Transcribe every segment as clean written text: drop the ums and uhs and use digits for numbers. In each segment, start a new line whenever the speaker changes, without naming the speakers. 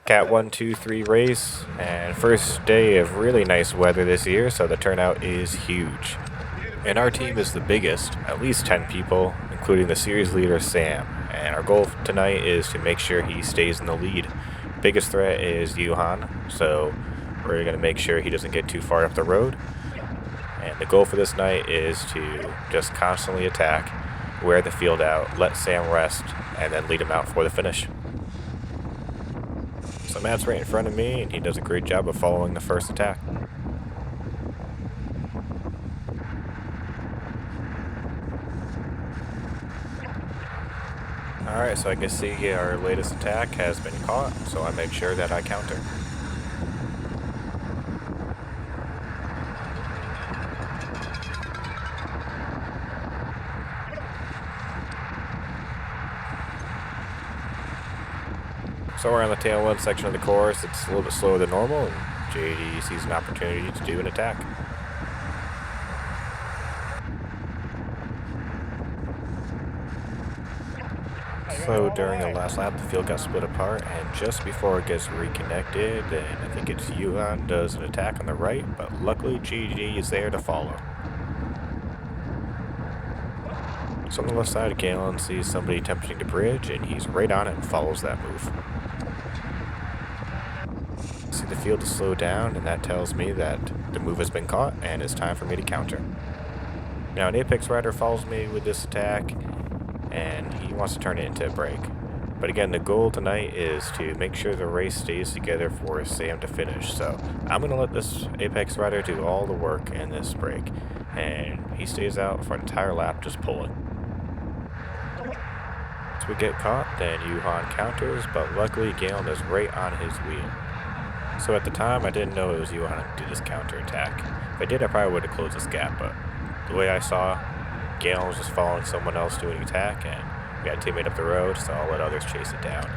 Cat 123 race, and first day of really nice weather this year, so the turnout is huge. And our team is the biggest, at least 10 people, including the series leader Sam. And our goal tonight is to make sure he stays in the lead. Biggest threat is Yuhan, so we're going to make sure he doesn't get too far up the road. And the goal for this night is to just constantly attack, wear the field out, let Sam rest, and then lead him out for the finish. So Matt's right in front of me, and he does a great job of following the first attack. Alright, so I can see our latest attack has been caught, so I make sure that I counter. So we're on the tail end section of the course. It's a little bit slower than normal, and JD sees an opportunity to do an attack. So during the last lap, the field got split apart, and just before it gets reconnected, and I think it's Yuhan does an attack on the right, but luckily JD is there to follow. So on the left side, Galen sees somebody attempting to bridge, and he's right on it and follows that move. See the field is slowed down, and that tells me that the move has been caught and it's time for me to counter. Now an Apex rider follows me with this attack, and he wants to turn it into a break. But again, the goal tonight is to make sure the race stays together for Sam to finish. So I'm going to let this Apex rider do all the work in this break, and he stays out for an entire lap just pulling. Once we get caught, then Yuhan counters, but luckily Galen is right on his wheel. So at the time, I didn't know it was Yuhan to do this counter attack. If I did, I probably would have closed this gap, but the way I saw, Galen was just following someone else doing an attack, and we had a teammate up the road, so I'll let others chase it down.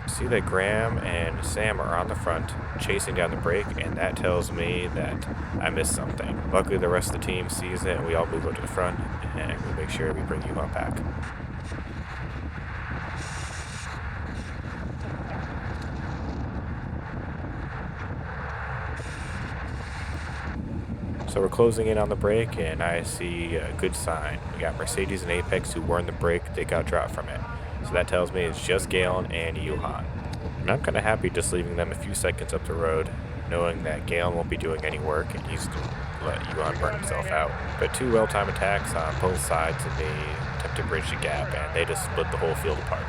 See that Graham and Sam are on the front, chasing down the break, and that tells me that I missed something. Luckily, the rest of the team sees it, and we all move up to the front, and we make sure we bring Yuhan back. So we're closing in on the break, and I see a good sign. We got Mercedes and Apex who were in the break, they got dropped from it. So that tells me it's just Galen and Yuhan. And I'm kind of happy just leaving them a few seconds up the road, knowing that Galen won't be doing any work and he's going to let Yuhan burn himself out. But two well-timed attacks on both sides, and they attempt to bridge the gap, and they just split the whole field apart.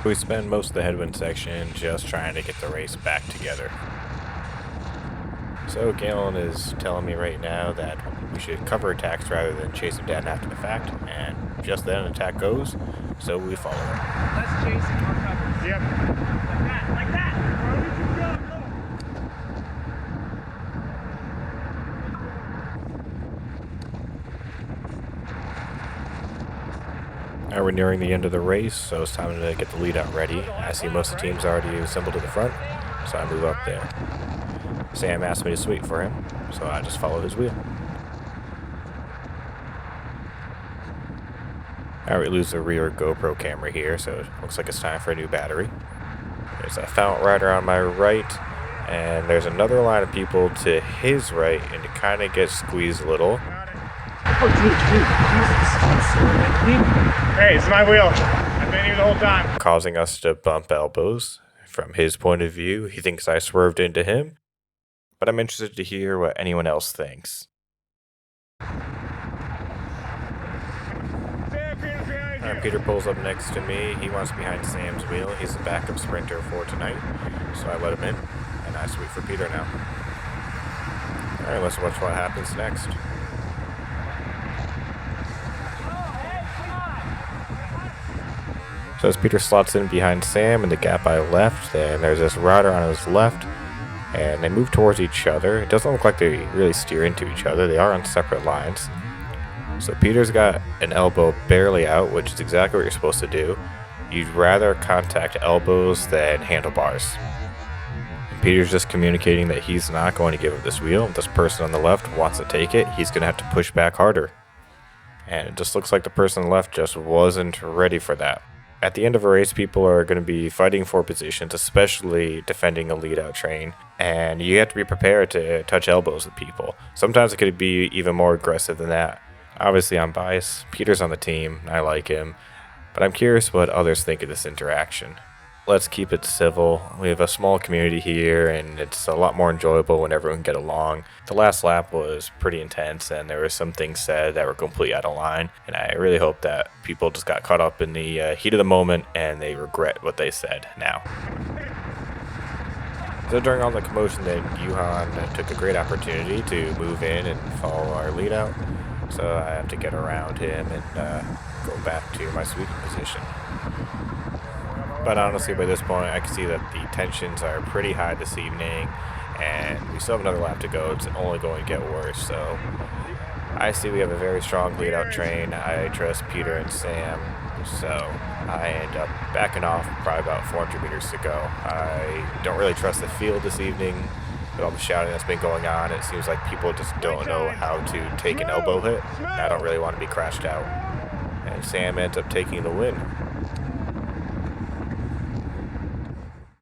We spend most of the headwind section just trying to get the race back together. So Galen is telling me right now that we should cover attacks rather than chase him down after the fact, and just then an attack goes, so we follow him.
Let's chase him on cover.
Yep.
Like that!
Now we're nearing the end of the race, so it's time to get the lead out ready. I see most of the team's already assembled to the front, so I move up there. Sam asked me to sweep for him, so I just follow his wheel. Alright, we lose the rear GoPro camera here, so it looks like it's time for a new battery. There's a Fountain Rider on my right, and there's another line of people to his right, and it kind of gets squeezed a little.
Oh, dude, hey, it's my wheel. I've been here the whole time.
Causing us to bump elbows. From his point of view, he thinks I swerved into him, but I'm interested to hear what anyone else thinks. Peter pulls up next to me. He wants behind Sam's wheel. He's the backup sprinter for tonight, so I let him in, and I sweep for Peter now. Alright, let's watch what happens next. So as Peter slots in behind Sam in the gap I left, then there's this rider on his left, and they move towards each other. It doesn't look like they really steer into each other. They are on separate lines. So Peter's got an elbow barely out, which is exactly what you're supposed to do. You'd rather contact elbows than handlebars. And Peter's just communicating that he's not going to give up this wheel. If this person on the left wants to take it, he's going to have to push back harder. And it just looks like the person on the left just wasn't ready for that. At the end of a race, people are going to be fighting for positions, especially defending a lead-out train, and you have to be prepared to touch elbows with people. Sometimes it could be even more aggressive than that. Obviously, I'm biased. Peter's on the team. I like him. But I'm curious what others think of this interaction. Let's keep it civil. We have a small community here, and it's a lot more enjoyable when everyone can get along. The last lap was pretty intense, and there were some things said that were completely out of line, and I really hope that people just got caught up in the heat of the moment, and they regret what they said now. So during all the commotion, then Yuhan took a great opportunity to move in and follow our lead out. So I have to get around him and go back to my sweeping position. But honestly, by this point, I can see that the tensions are pretty high this evening, and we still have another lap to go. It's only going to get worse, so I see we have a very strong lead-out train. I trust Peter and Sam, so I end up backing off probably about 400 meters to go. I don't really trust the field this evening. With all the shouting that's been going on, it seems like people just don't know how to take an elbow hit. I don't really want to be crashed out. And Sam ends up taking the win.